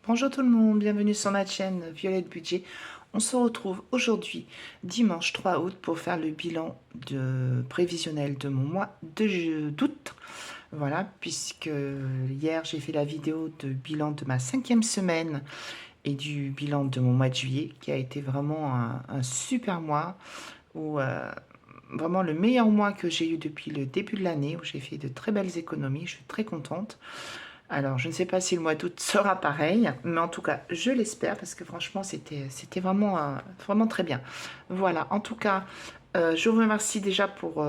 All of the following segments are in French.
Bonjour tout le monde, bienvenue sur ma chaîne Violette Budget. On se retrouve aujourd'hui, dimanche 3 août, pour faire le bilan prévisionnel de mon mois d'août. Voilà, puisque hier j'ai fait la vidéo de bilan de ma 5e semaine et du bilan de mon mois de juillet, qui a été vraiment un super mois, où vraiment le meilleur mois que j'ai eu depuis le début de l'année, où j'ai fait de très belles économies, je suis très contente. Alors, je ne sais pas si le mois d'août sera pareil, mais en tout cas, je l'espère parce que franchement, c'était vraiment, vraiment très bien. Voilà, en tout cas, je vous remercie déjà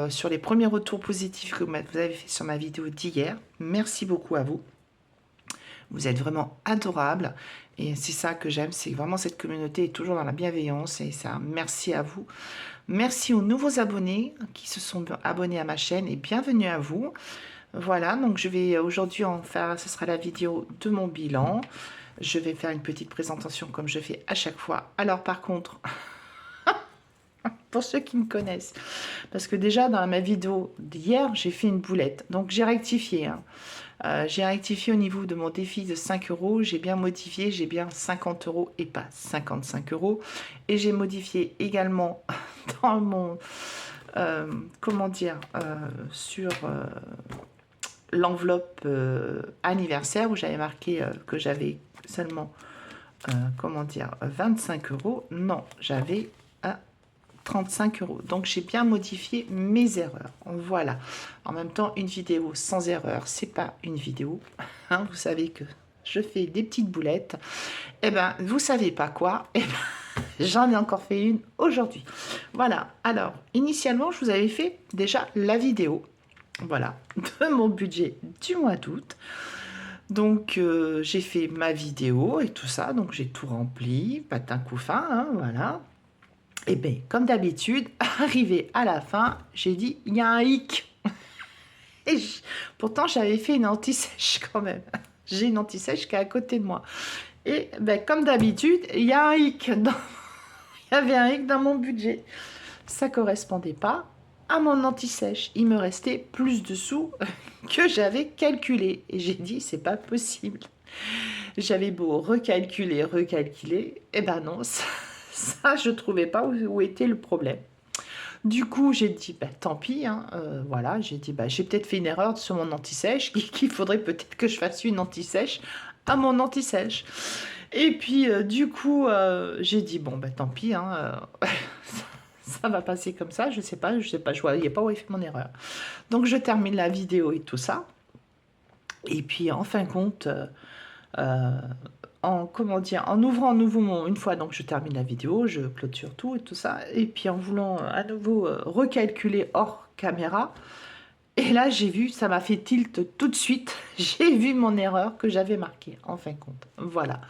sur les premiers retours positifs que vous avez fait sur ma vidéo d'hier. Merci beaucoup à vous. Vous êtes vraiment adorables et c'est ça que j'aime, c'est vraiment cette communauté est toujours dans la bienveillance et ça, merci à vous. Merci aux nouveaux abonnés qui se sont abonnés à ma chaîne et bienvenue à vous. Voilà, donc je vais aujourd'hui en faire, ce sera la vidéo de mon bilan. Je vais faire une petite présentation comme je fais à chaque fois. Alors par contre, pour ceux qui me connaissent, parce que déjà dans ma vidéo d'hier, j'ai fait une boulette. Donc j'ai rectifié. J'ai rectifié au niveau de mon défi de 5 euros. J'ai bien modifié, j'ai bien 50 euros et pas 55 euros. Et j'ai modifié également dans mon... comment dire sur l'enveloppe anniversaire où j'avais marqué que j'avais seulement, comment dire, 25 euros. Non, j'avais 35 euros. Donc, j'ai bien modifié mes erreurs. Voilà. En même temps, une vidéo sans erreur, c'est pas une vidéo. Hein, vous savez que je fais des petites boulettes. Eh ben, vous savez pas quoi. Eh ben, j'en ai encore fait une aujourd'hui. Voilà. Alors, initialement, je vous avais fait déjà la vidéo. Voilà, de mon budget du mois d'août. Donc, j'ai fait ma vidéo et tout ça. Donc, j'ai tout rempli, patin couffin, hein, voilà. Et bien, comme d'habitude, arrivé à la fin, j'ai dit, il y a un hic. Et pourtant, j'avais fait une anti-sèche quand même. J'ai une anti-sèche qui est à côté de moi. Et ben, comme d'habitude, il y a un hic. Il y avait un hic dans mon budget. Ça correspondait pas à mon anti-sèche. Il me restait plus de sous que j'avais calculé. Et j'ai dit, c'est pas possible. J'avais beau recalculer, et ben non, ça je trouvais pas où était le problème. Du coup, j'ai dit, bah, tant pis, hein, voilà, j'ai dit, bah, j'ai peut-être fait une erreur sur mon anti-sèche, qu'il faudrait peut-être que je fasse une anti-sèche à mon anti-sèche. Et puis, du coup, j'ai dit, bon, bah, tant pis, hein, ça va passer comme ça, je sais pas, je voyais pas où est fait mon erreur. Donc, je termine la vidéo et tout ça. Et puis, en fin de compte, comment dire, en ouvrant à nouveau une fois, donc je termine la vidéo, je clôture tout et tout ça, et puis en voulant à nouveau recalculer hors caméra, et là j'ai vu, ça m'a fait tilt tout de suite, j'ai vu mon erreur que j'avais marquée, en fin de compte, voilà.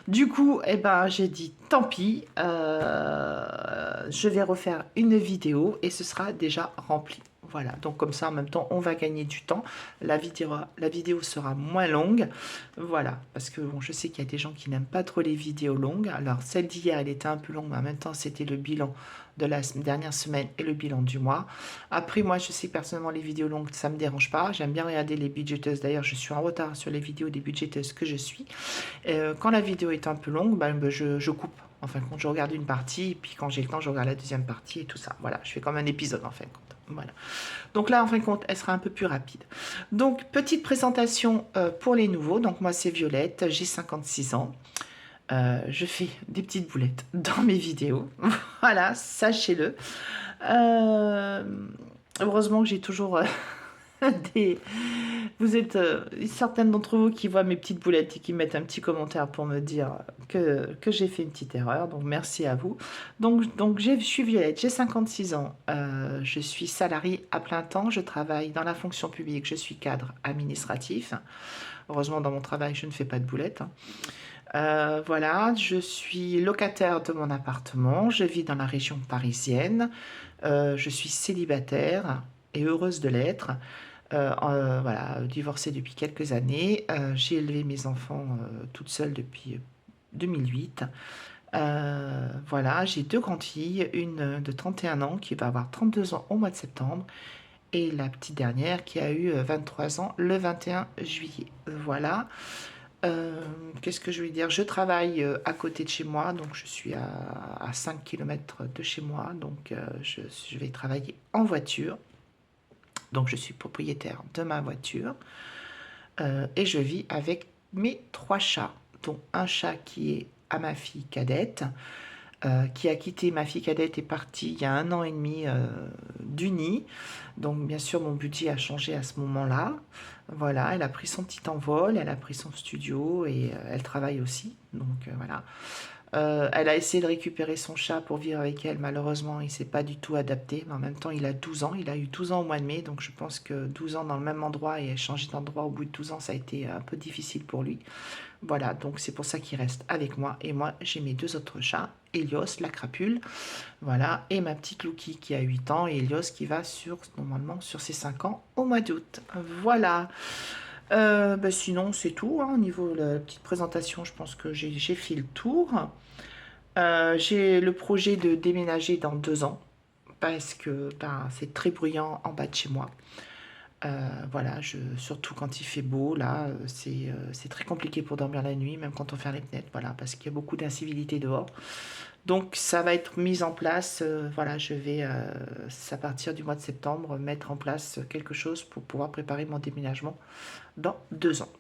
Du coup, eh ben, j'ai dit, tant pis, je vais refaire une vidéo, et ce sera déjà rempli. Voilà, donc comme ça, en même temps, on va gagner du temps. La vidéo sera moins longue. Voilà, parce que bon, je sais qu'il y a des gens qui n'aiment pas trop les vidéos longues. Alors, celle d'hier, elle était un peu longue, mais en même temps, c'était le bilan de la dernière semaine et le bilan du mois. Après, moi, je sais que personnellement, les vidéos longues, ça ne me dérange pas. J'aime bien regarder les budgeteuses. D'ailleurs, je suis en retard sur les vidéos des budgeteuses que je suis. Quand la vidéo est un peu longue, je coupe. En fin de compte, je regarde une partie, et puis quand j'ai le temps, je regarde la deuxième partie et tout ça. Voilà, je fais comme un épisode en fin de compte. Voilà. Donc là, en fin de compte, elle sera un peu plus rapide. Donc, petite présentation pour les nouveaux. Donc, moi, c'est Violette, j'ai 56 ans. Je fais des petites boulettes dans mes vidéos. Voilà, sachez-le. Heureusement que j'ai toujours Vous êtes certaines d'entre vous qui voient mes petites boulettes et qui mettent un petit commentaire pour me dire que j'ai fait une petite erreur. Donc, merci à vous. Donc je suis Violette, j'ai 56 ans. Je suis salariée à plein temps. Je travaille dans la fonction publique. Je suis cadre administratif. Heureusement, dans mon travail, je ne fais pas de boulettes. Voilà, je suis locataire de mon appartement. Je vis dans la région parisienne. Je suis célibataire et heureuse de l'être. Voilà, divorcée depuis quelques années. J'ai élevé mes enfants toute seule depuis 2008. Voilà, j'ai deux grandes filles, une de 31 ans qui va avoir 32 ans au mois de septembre et la petite dernière qui a eu 23 ans le 21 juillet. Voilà. Qu'est-ce que je vais dire? Je travaille à côté de chez moi, donc je suis à 5 km de chez moi, donc je vais travailler en voiture. Donc je suis propriétaire de ma voiture et je vis avec mes 3 chats, dont un chat qui est à ma fille cadette, qui a quitté ma fille cadette, est partie il y a 1 an et demi du nid. Donc bien sûr mon budget a changé à ce moment-là. Voilà, elle a pris son petit envol, elle a pris son studio et elle travaille aussi. Donc voilà. Elle a essayé de récupérer son chat pour vivre avec elle. Malheureusement, il ne s'est pas du tout adapté. Mais en même temps, il a 12 ans. Il a eu 12 ans au mois de mai. Donc je pense que 12 ans dans le même endroit et changer d'endroit au bout de 12 ans, ça a été un peu difficile pour lui. Voilà, donc c'est pour ça qu'il reste avec moi. Et moi, j'ai mes 2 autres chats, Helios, la crapule, voilà, et ma petite Lucky qui a 8 ans, et Helios qui va normalement sur ses 5 ans au mois d'août. Voilà. Bah, sinon, c'est tout, hein, au niveau de la petite présentation, je pense que j'ai fait le tour. J'ai le projet de déménager dans 2 ans, parce que ben, c'est très bruyant en bas de chez moi. Voilà, surtout quand il fait beau, là, c'est très compliqué pour dormir la nuit, même quand on ferme les fenêtres, voilà, parce qu'il y a beaucoup d'incivilité dehors. Donc ça va être mis en place, voilà, je vais, à partir du mois de septembre, mettre en place quelque chose pour pouvoir préparer mon déménagement dans 2 ans.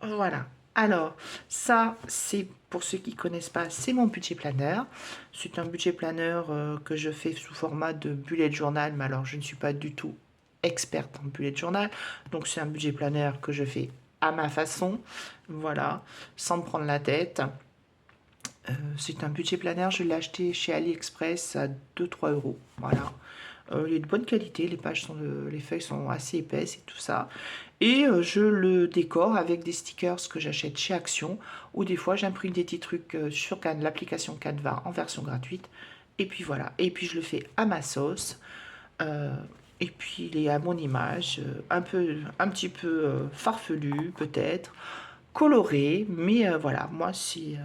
Voilà. Alors, ça, c'est pour ceux qui ne connaissent pas, c'est mon budget planner. C'est un budget planner que je fais sous format de bullet journal, mais alors je ne suis pas du tout experte en bullet journal. Donc c'est un budget planner que je fais à ma façon, voilà, sans me prendre la tête. C'est un budget planner, je l'ai acheté chez AliExpress à 2-3 euros. Voilà. Il est de bonne qualité, les feuilles sont assez épaisses et tout ça. Et je le décore avec des stickers que j'achète chez Action, ou des fois j'imprime des petits trucs sur l'application Canva en version gratuite. Et puis voilà. Et puis je le fais à ma sauce. Et puis il est à mon image, un petit peu farfelu peut-être, coloré, mais voilà, moi c'est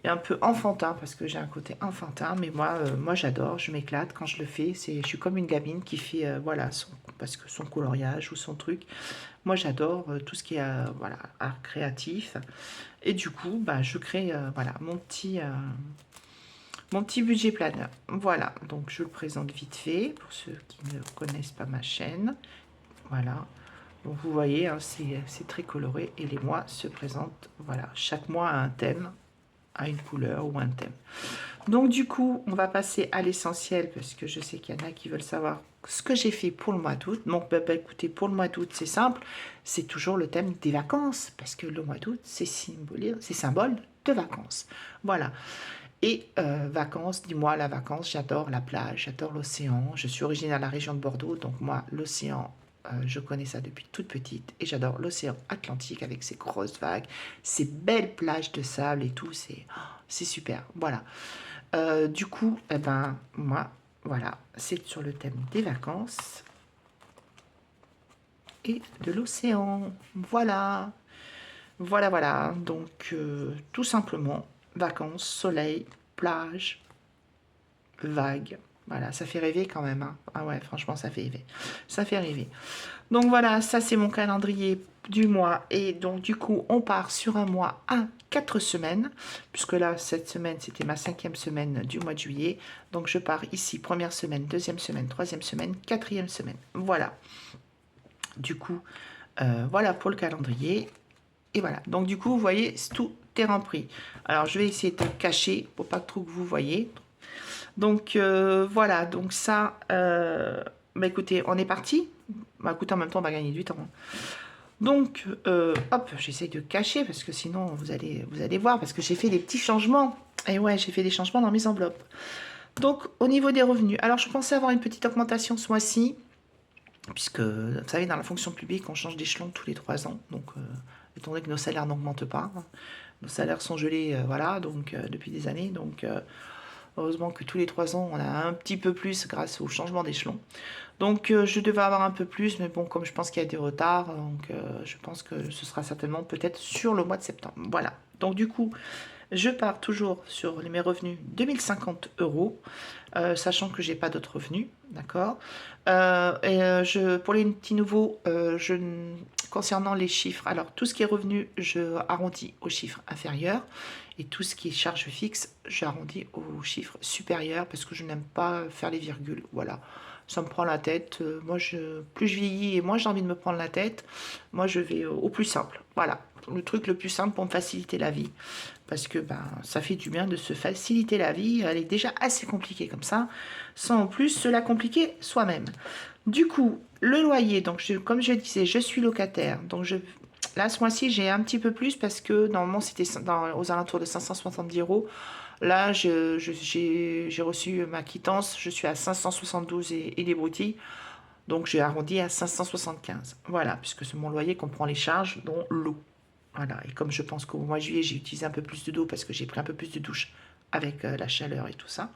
un peu enfantin parce que j'ai un côté enfantin, mais moi j'adore, je m'éclate quand je le fais. Je suis comme une gamine qui fait voilà parce que son coloriage ou son truc. Moi j'adore tout ce qui est voilà art créatif et du coup bah je crée voilà mon petit budget planner. Voilà, donc je le présente vite fait pour ceux qui ne connaissent pas ma chaîne. Voilà. Donc vous voyez, hein, c'est très coloré et les mois se présentent. Voilà, chaque mois a un thème, a une couleur ou un thème. Donc du coup, on va passer à l'essentiel parce que je sais qu'il y en a qui veulent savoir ce que j'ai fait pour le mois d'août. Donc bah, écoutez, pour le mois d'août, c'est simple, c'est toujours le thème des vacances parce que le mois d'août, c'est symbole de vacances. Voilà. Et vacances, dis-moi, la vacance, j'adore la plage, j'adore l'océan. Je suis originaire de la région de Bordeaux, donc moi, l'océan, je connais ça depuis toute petite. Et j'adore l'océan Atlantique avec ses grosses vagues, ses belles plages de sable et tout. C'est super, voilà. Du coup, eh ben, moi, voilà, c'est sur le thème des vacances et de l'océan. Voilà, voilà, voilà. Donc, tout simplement, vacances, soleil, plage, vagues. Voilà, ça fait rêver quand même, hein. Ah ouais, franchement, ça fait rêver. Ça fait rêver. Donc voilà, ça c'est mon calendrier du mois. Et donc du coup, on part sur un mois à 4 semaines. Puisque là, cette semaine, c'était ma 5e semaine du mois de juillet. Donc je pars ici, première semaine, deuxième semaine, troisième semaine, quatrième semaine. Voilà. Du coup, voilà pour le calendrier. Et voilà. Donc du coup, vous voyez, tout est rempli. Alors je vais essayer de cacher pour pas trop que vous voyez. Donc voilà, donc ça, bah écoutez, on est parti. Bah écoutez, en même temps, on va gagner du temps. Donc, hop, j'essaye de cacher parce que sinon, vous allez voir, parce que j'ai fait des petits changements. Et ouais, j'ai fait des changements dans mes enveloppes. Donc, au niveau des revenus, alors je pensais avoir une petite augmentation ce mois-ci, puisque, vous savez, dans la fonction publique, on change d'échelon tous les 3 ans. Donc, étant donné que nos salaires n'augmentent pas, hein, nos salaires sont gelés, voilà, donc depuis des années. Donc, heureusement que tous les 3 ans, on a un petit peu plus grâce au changement d'échelon. Donc, je devais avoir un peu plus, mais bon, comme je pense qu'il y a des retards, donc je pense que ce sera certainement peut-être sur le mois de septembre. Voilà. Donc, du coup, je pars toujours sur mes revenus 2050 euros, sachant que j'ai pas d'autres revenus, d'accord. Pour les petits nouveaux, concernant les chiffres, alors tout ce qui est revenu, je arrondis au chiffre inférieur. Et tout ce qui est charge fixe, j'arrondis au chiffre supérieur parce que je n'aime pas faire les virgules. Voilà, ça me prend la tête. Moi, plus je vieillis et moins j'ai envie de me prendre la tête, moi je vais au plus simple. Voilà, le truc le plus simple pour me faciliter la vie. Parce que ben, ça fait du bien de se faciliter la vie. Elle est déjà assez compliquée comme ça, sans en plus se la compliquer soi-même. Du coup, le loyer, donc comme je disais, je suis locataire. Donc là, ce mois-ci, j'ai un petit peu plus parce que normalement, c'était aux alentours de 570 euros. Là, j'ai reçu ma quittance. Je suis à 572 et des broutilles. Donc, j'ai arrondi à 575. Voilà, puisque mon loyer comprend les charges, dont l'eau. Voilà, et comme je pense qu'au mois de juillet, j'ai utilisé un peu plus d'eau parce que j'ai pris un peu plus de douche avec la chaleur et tout ça.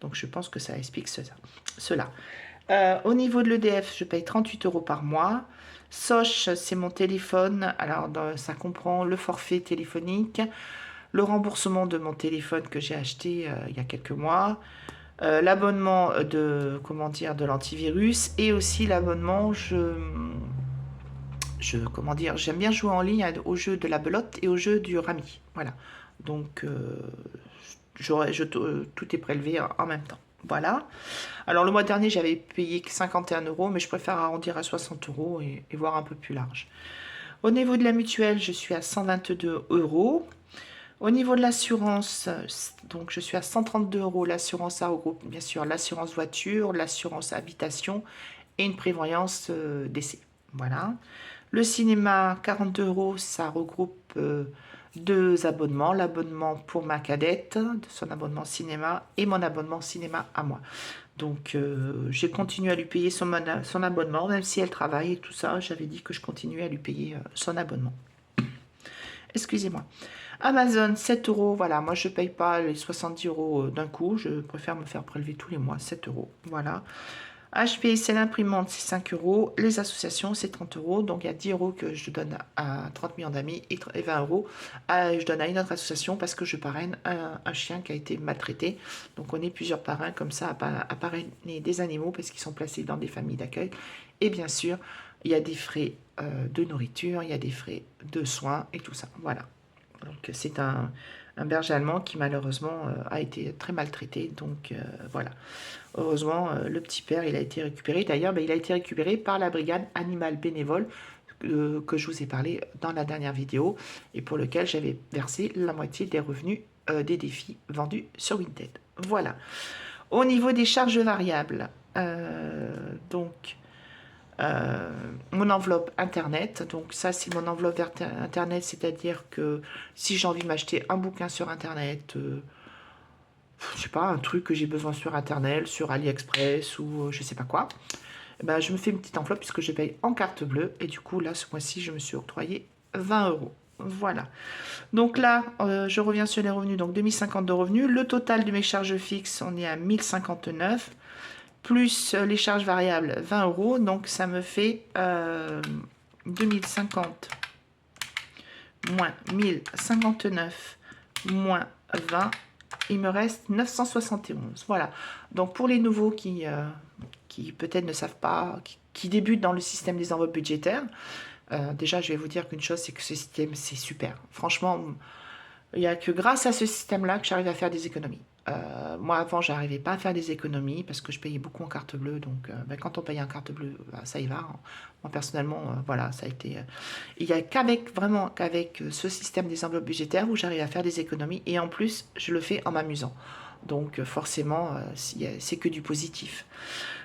Donc, je pense que ça explique cela. Au niveau de l'EDF, je paye 38 euros par mois. Soch, c'est mon téléphone. Alors, ça comprend le forfait téléphonique, le remboursement de mon téléphone que j'ai acheté il y a quelques mois, l'abonnement de l'antivirus et aussi l'abonnement, j'aime bien jouer en ligne au jeu de la belote et au jeu du rami. Voilà. Donc, tout est prélevé en même temps. Voilà. Alors, le mois dernier, j'avais payé 51 euros, mais je préfère arrondir à 60 euros et voir un peu plus large. Au niveau de la mutuelle, je suis à 122 euros. Au niveau de l'assurance, donc je suis à 132 euros. L'assurance, ça regroupe bien sûr l'assurance voiture, l'assurance habitation et une prévoyance décès. Voilà. Le cinéma, 42 euros, ça regroupe deux abonnements. L'abonnement pour ma cadette, son abonnement cinéma, et mon abonnement cinéma à moi. Donc, j'ai continué à lui payer son abonnement, même si elle travaille et tout ça. J'avais dit que je continuais à lui payer son abonnement. Excusez-moi. Amazon, 7 euros. Voilà, moi, je ne paye pas les 70 euros d'un coup. Je préfère me faire prélever tous les mois, 7 euros. Voilà. HP, c'est l'imprimante, c'est 5 euros. Les associations, c'est 30 euros. Donc, il y a 10 euros que je donne à 30 millions d'amis et 20 euros je donne à une autre association parce que je parraine un chien qui a été maltraité. Donc, on est plusieurs parrains comme ça à parrainer des animaux parce qu'ils sont placés dans des familles d'accueil. Et bien sûr, il y a des frais de nourriture, il y a des frais de soins et tout ça. Voilà. Donc, c'est un berger allemand qui malheureusement a été très maltraité. Donc, voilà. Heureusement, le petit père, il a été récupéré. D'ailleurs, il a été récupéré par la brigade animale bénévole que je vous ai parlé dans la dernière vidéo et pour lequel j'avais versé la moitié des revenus des défis vendus sur Vinted. Voilà. Au niveau des charges variables, mon enveloppe internet, donc ça c'est mon enveloppe internet, c'est-à-dire que si j'ai envie de m'acheter un bouquin sur internet, je sais pas, un truc que j'ai besoin sur internet, sur AliExpress ou je sais pas quoi, ben, je me fais une petite enveloppe puisque je paye en carte bleue et du coup là ce mois-ci je me suis octroyé 20 euros. Voilà. Donc là, je reviens sur les revenus, donc 2050 de revenus. Le total de mes charges fixes, on est à 1059 plus les charges variables 20 euros, donc ça me fait 2050 moins 1059 moins 20, il me reste 971. Voilà, donc pour les nouveaux qui peut-être ne savent pas, qui débutent dans le système des enveloppes budgétaires, déjà je vais vous dire qu'une chose, c'est que ce système c'est super. Franchement, il n'y a que grâce à ce système-là que j'arrive à faire des économies. Moi, avant, j'arrivais pas à faire des économies parce que je payais beaucoup en carte bleue. Donc, quand on paye en carte bleue, ça y va. Moi, personnellement, voilà, ça a été... il n'y a qu'avec ce système des enveloppes budgétaires où j'arrive à faire des économies. Et en plus, je le fais en m'amusant. Donc, forcément, c'est que du positif.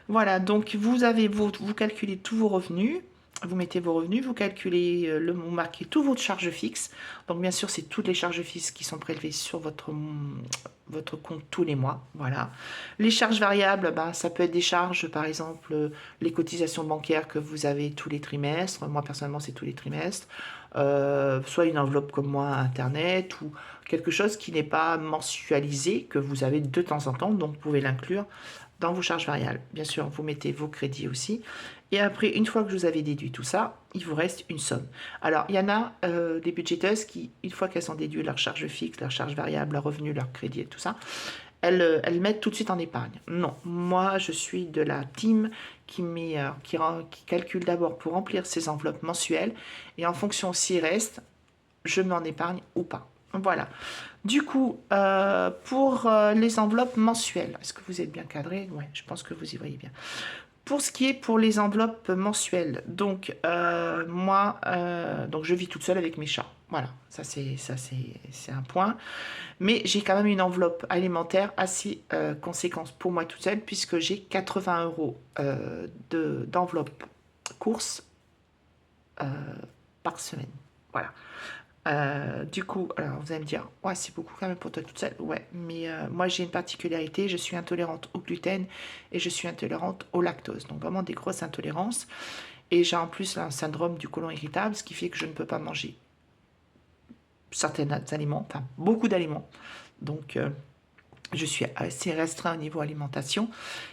Voilà, donc vous calculez tous vos revenus. Vous mettez vos revenus, vous calculez, vous marquez toutes vos charges fixes. Donc bien sûr, c'est toutes les charges fixes qui sont prélevées sur votre compte tous les mois. Voilà. Les charges variables, ça peut être des charges, par exemple, les cotisations bancaires que vous avez tous les trimestres. Moi, personnellement, c'est tous les trimestres. Soit une enveloppe comme moi, Internet, ou quelque chose qui n'est pas mensualisé, que vous avez de temps en temps. Donc, vous pouvez l'inclure dans vos charges variables. Bien sûr, vous mettez vos crédits aussi. Et après, une fois que vous avez déduit tout ça, il vous reste une somme. Alors, il y en a des budgéteuses qui, une fois qu'elles ont déduit leur charge fixe, leur charge variable, leur revenu, leur crédit et tout ça, elles mettent tout de suite en épargne. Non, moi, je suis de la team qui calcule d'abord pour remplir ses enveloppes mensuelles. Et en fonction s'il reste, je mets en épargne ou pas. Voilà. Du coup, pour les enveloppes mensuelles, est-ce que vous êtes bien cadré? Oui, je pense que vous y voyez bien. Pour ce qui est pour les enveloppes mensuelles, donc moi, donc je vis toute seule avec mes chats. Voilà, ça c'est un point. Mais j'ai quand même une enveloppe alimentaire assez conséquente pour moi toute seule, puisque j'ai 80 euros d'enveloppe course par semaine. Voilà. Du coup, alors vous allez me dire, ouais, c'est beaucoup quand même pour toi toute seule. Ouais, mais moi j'ai une particularité, je suis intolérante au gluten et je suis intolérante au lactose. Donc vraiment des grosses intolérances. Et j'ai en plus un syndrome du côlon irritable, ce qui fait que je ne peux pas manger certains aliments, enfin beaucoup d'aliments. Donc je suis assez restreint au niveau alimentation.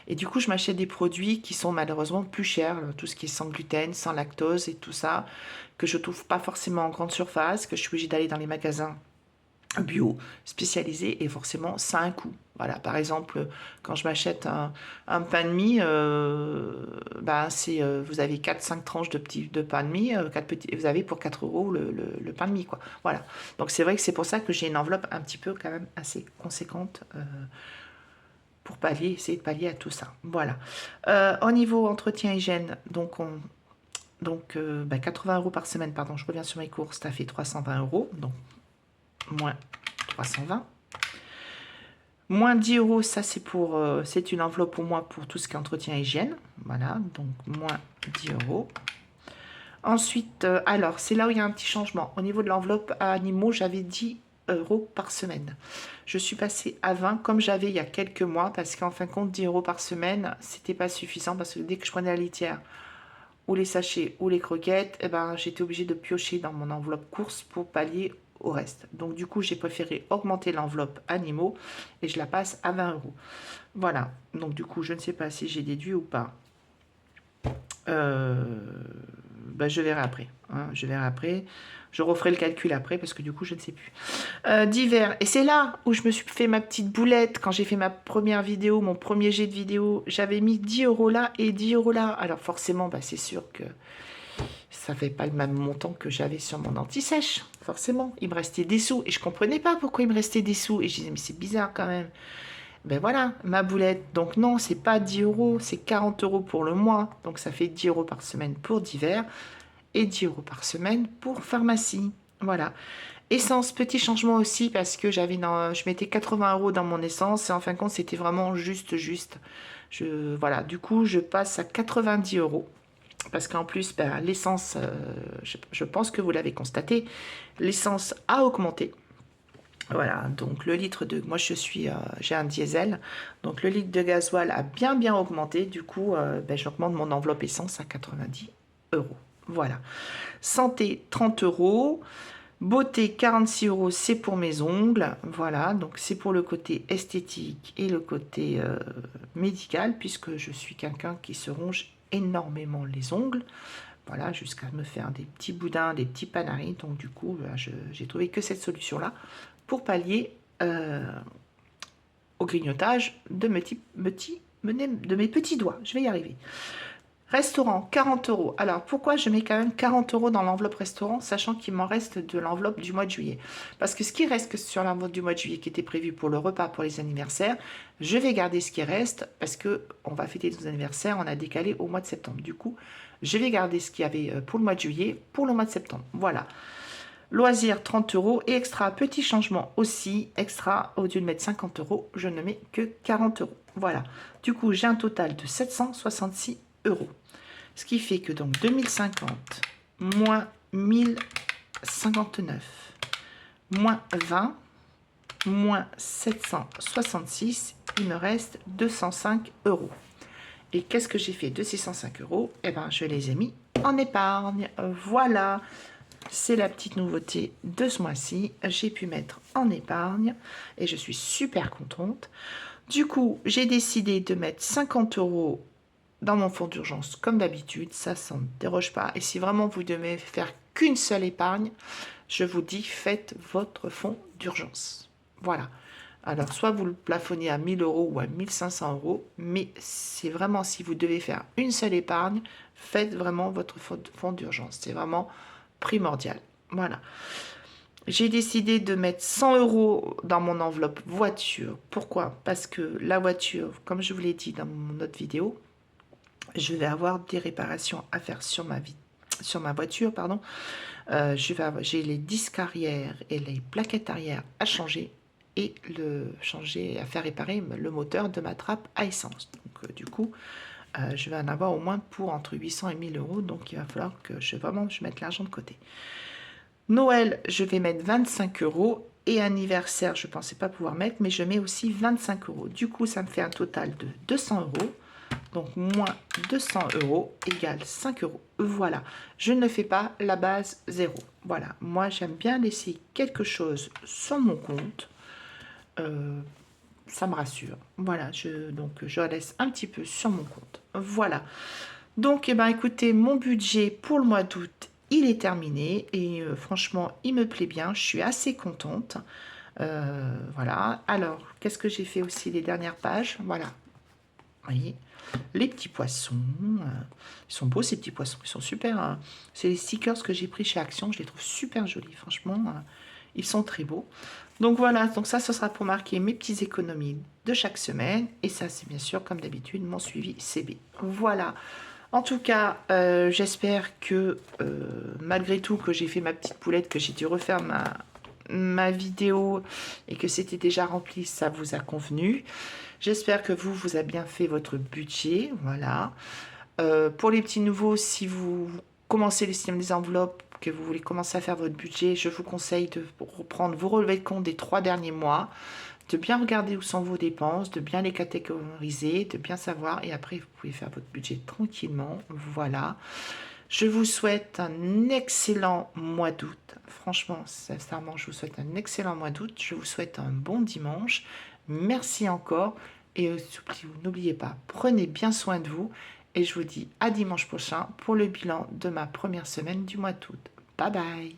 Et du coup, je m'achète des produits qui sont malheureusement plus chers, tout ce qui est sans gluten, sans lactose et tout ça, que je trouve pas forcément en grande surface, que je suis obligée d'aller dans les magasins bio spécialisés et forcément ça a un coût. Voilà, par exemple, quand je m'achète un pain de mie, ben vous avez 4-5 tranches de pain de mie, vous avez pour 4 euros le pain de mie, quoi. Voilà. Donc c'est vrai que c'est pour ça que j'ai une enveloppe un petit peu quand même assez conséquente pour essayer de pallier à tout ça. Voilà. Au niveau entretien hygiène, donc 80 euros par semaine, pardon, je reviens sur mes courses, ça fait 320 euros, donc moins 320. Moins 10 euros, ça c'est une enveloppe pour moi pour tout ce qui est entretien et hygiène. Voilà, donc moins 10 euros. Ensuite, alors, c'est là où il y a un petit changement. Au niveau de l'enveloppe à animaux, j'avais 10 euros par semaine. Je suis passée à 20 comme j'avais il y a quelques mois parce qu'en fin de compte, 10 euros par semaine, c'était pas suffisant parce que dès que je prenais la litière ou les sachets ou les croquettes, eh ben, j'étais obligée de piocher dans mon enveloppe course pour pallier au reste. Donc du coup, j'ai préféré augmenter l'enveloppe animaux et je la passe à 20 euros. Voilà. Donc du coup, je ne sais pas si j'ai déduit ou pas. Je verrai après. Hein, je verrai après. Je referai le calcul après parce que du coup, je ne sais plus. Divers. Et c'est là où je me suis fait ma petite boulette. Quand j'ai fait ma première vidéo, mon premier jet de vidéo, j'avais mis 10 euros là et 10 euros là. Alors forcément, c'est sûr que ça fait pas le même montant que j'avais sur mon anti-sèche. Forcément, il me restait des sous. Et je comprenais pas pourquoi il me restait des sous. Et je disais, mais c'est bizarre quand même. Ben voilà, ma boulette. Donc non, c'est pas 10 euros, c'est 40 euros pour le mois. Donc ça fait 10 euros par semaine pour divers et 10 euros par semaine pour pharmacie. Voilà. Essence, petit changement aussi parce que je mettais 80 euros dans mon essence et en fin de compte, c'était vraiment juste. Voilà, du coup, je passe à 90 euros. Parce qu'en plus, l'essence, je pense que vous l'avez constaté, l'essence a augmenté. Voilà, donc le litre de... Moi, j'ai un diesel, donc le litre de gasoil a bien augmenté. Du coup, j'augmente mon enveloppe essence à 90 euros. Voilà. Santé, 30 euros. Beauté, 46 euros, c'est pour mes ongles. Voilà, donc c'est pour le côté esthétique et le côté médical, puisque je suis quelqu'un qui se ronge énormément les ongles. Voilà, jusqu'à me faire des petits boudins, des petits panaris. Donc du coup, j'ai trouvé que cette solution-là pour pallier au grignotage de mes petits doigts. Je vais y arriver. Restaurant, 40 euros. Alors, pourquoi je mets quand même 40 euros dans l'enveloppe restaurant, sachant qu'il m'en reste de l'enveloppe du mois de juillet? Parce que ce qui reste sur l'enveloppe du mois de juillet, qui était prévu pour le repas pour les anniversaires, je vais garder ce qui reste, parce qu'on va fêter nos anniversaires, on a décalé au mois de septembre. Du coup, je vais garder ce qu'il y avait pour le mois de juillet, pour le mois de septembre. Voilà. Loisirs, 30 euros. Et extra, petit changement aussi. Extra, au lieu de mettre 50 euros, je ne mets que 40 euros. Voilà. Du coup, j'ai un total de 766 euros. Ce qui fait que donc 2050 moins 1059 moins 20 moins 766, il me reste 205 euros. Et qu'est-ce que j'ai fait de ces 105 euros? Eh bien, je les ai mis en épargne. Voilà. C'est la petite nouveauté de ce mois-ci. J'ai pu mettre en épargne et je suis super contente. Du coup, j'ai décidé de mettre 50 euros dans mon fonds d'urgence comme d'habitude, ça ne me déroge pas. Et si vraiment vous devez faire qu'une seule épargne, je vous dis, faites votre fonds d'urgence. Voilà. Alors, soit vous le plafonnez à 1000 euros ou à 1500 euros, mais c'est vraiment, si vous devez faire une seule épargne, faites vraiment votre fonds d'urgence. C'est vraiment primordial. Voilà. J'ai décidé de mettre 100 euros dans mon enveloppe voiture. Pourquoi? Parce que la voiture, comme je vous l'ai dit dans mon autre vidéo, je vais avoir des réparations à faire sur ma voiture, pardon. J'ai les disques arrière et les plaquettes arrière à changer et à faire réparer le moteur de ma trappe à essence. Donc du coup, je vais en avoir au moins pour entre 800 et 1000 euros. Donc il va falloir que je mette l'argent de côté. Noël, je vais mettre 25 euros. Et anniversaire, je ne pensais pas pouvoir mettre, mais je mets aussi 25 euros. Du coup, ça me fait un total de 200 euros. Donc, moins 200 euros égale 5 euros. Voilà. Je ne fais pas la base 0. Voilà. Moi, j'aime bien laisser quelque chose sur mon compte. Ça me rassure. Voilà. Donc, je laisse un petit peu sur mon compte. Voilà. Donc, eh ben, écoutez, mon budget pour le mois d'août, il est terminé. Et franchement, il me plaît bien. Je suis assez contente. Voilà. Alors, qu'est-ce que j'ai fait aussi les dernières pages? Voilà. Vous voyez, les petits poissons, ils sont beaux ces petits poissons, ils sont super. Hein. C'est les stickers que j'ai pris chez Action, je les trouve super jolis, franchement, ils sont très beaux. Donc voilà, donc ça, ce sera pour marquer mes petites économies de chaque semaine. Et ça, c'est bien sûr, comme d'habitude, mon suivi CB. Voilà. En tout cas, j'espère que malgré tout que j'ai fait ma petite poulette, que j'ai dû refaire ma vidéo et que c'était déjà rempli, ça vous a convenu. J'espère que vous avez bien fait votre budget. Voilà. Pour les petits nouveaux, si vous commencez le système des enveloppes, que vous voulez commencer à faire votre budget, je vous conseille de reprendre vos relevés de compte des 3 derniers mois, de bien regarder où sont vos dépenses, de bien les catégoriser, de bien savoir, et après vous pouvez faire votre budget tranquillement. Voilà. Je vous souhaite un excellent mois d'août. Franchement, sincèrement, je vous souhaite un excellent mois d'août. Je vous souhaite un bon dimanche. Merci encore. Et surtout, n'oubliez pas, prenez bien soin de vous. Et je vous dis à dimanche prochain pour le bilan de ma première semaine du mois d'août. Bye bye.